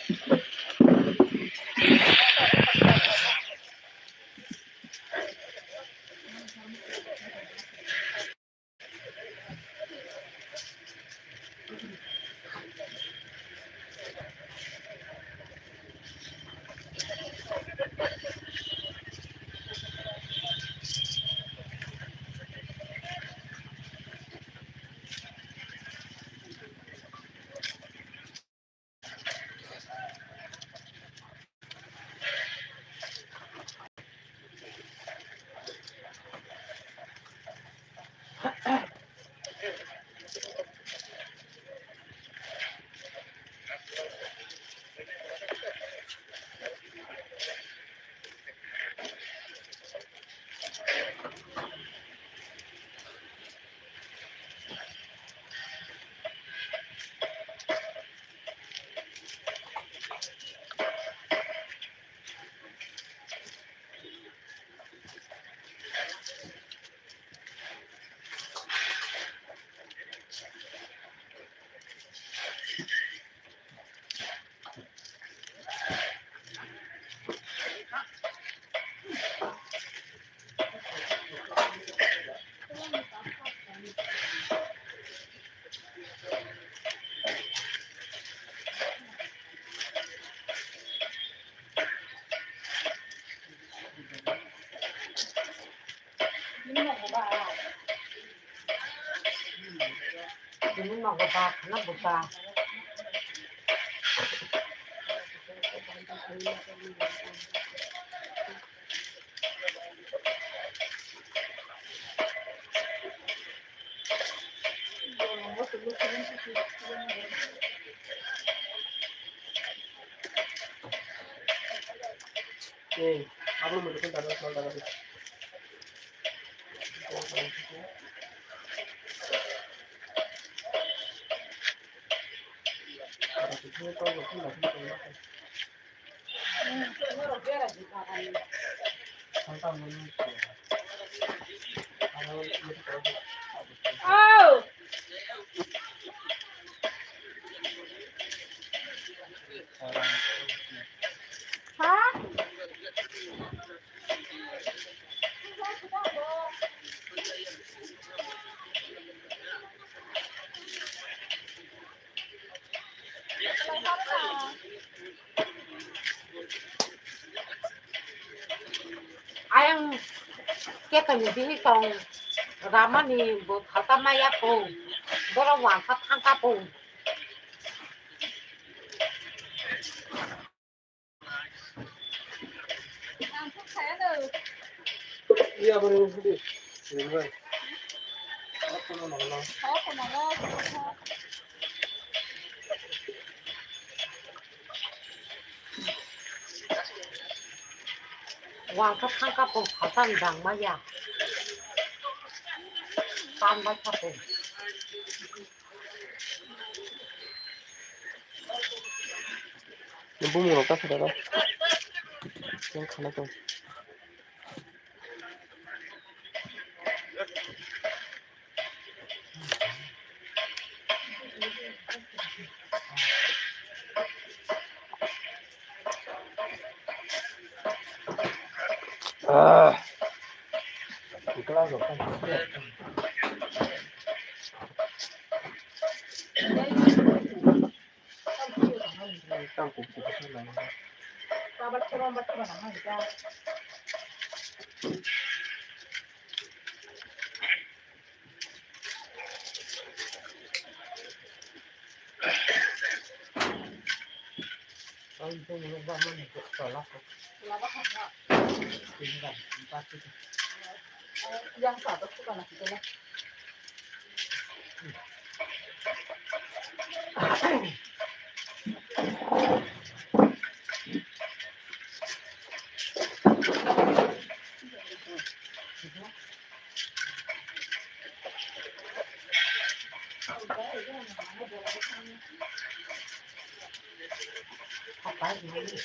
Mình mọc vào bạc, nó bột bạc. Eh, aku mau bikin taruh taruh. Oh! Hả? Ayang kita nyubi tong ramani bu kata maya po bora wan kat angka po Iya baru ini. Ini. Aku mau nongol. wan kat angka po kata ndang maya tan ba ka po Yung bumulong ka sa dala. Yung kana to. Ah. Ikaw lang kan. Tang ko ko sa lang. sabat kurang bat ba na ja ay ito mo ba man ko sala ko laba ka na tinggal pati yang satu ko na kita apa ini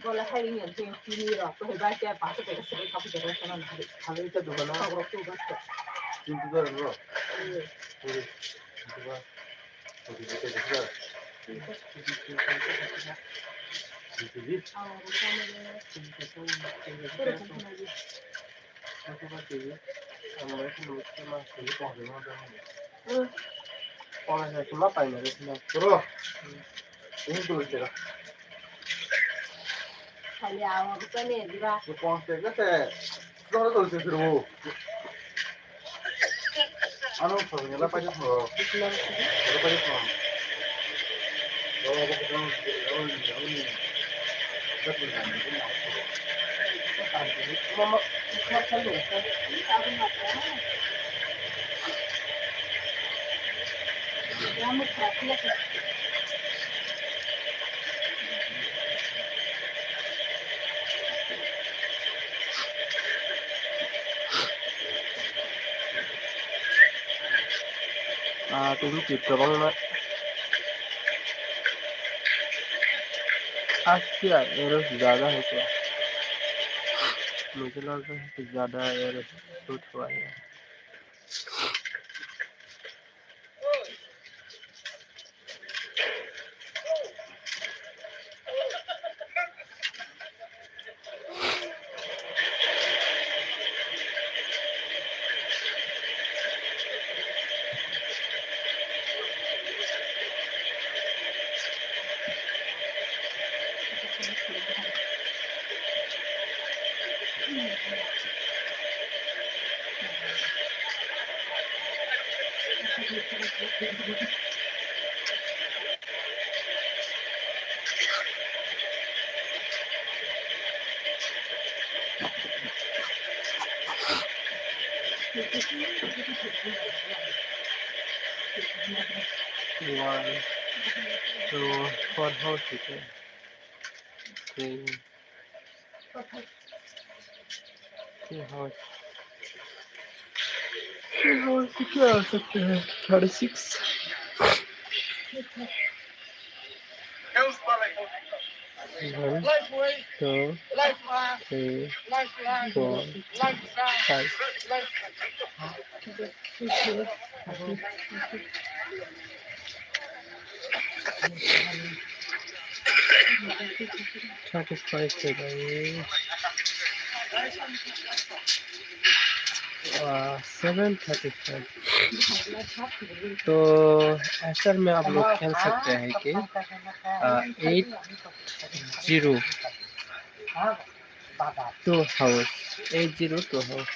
Gola hai yin tin fini ro to ba ke pa to ke se ka pu de ko na ha ta do na ro to ba to tin do ro तुम चित्र बंगना आज क्या error ज़्यादा है क्या मुझे लग रहा है कि ज़्यादा एरर शूट हुआ है One, two, four horses, 3 horse, 3 horse क्या हो सकते हैं 36 1 2 3 4 5 35 है भाई 7:35। तो ऐसा में आप लोग खेल सकते हैं कि 802 हाउस 802 हाउस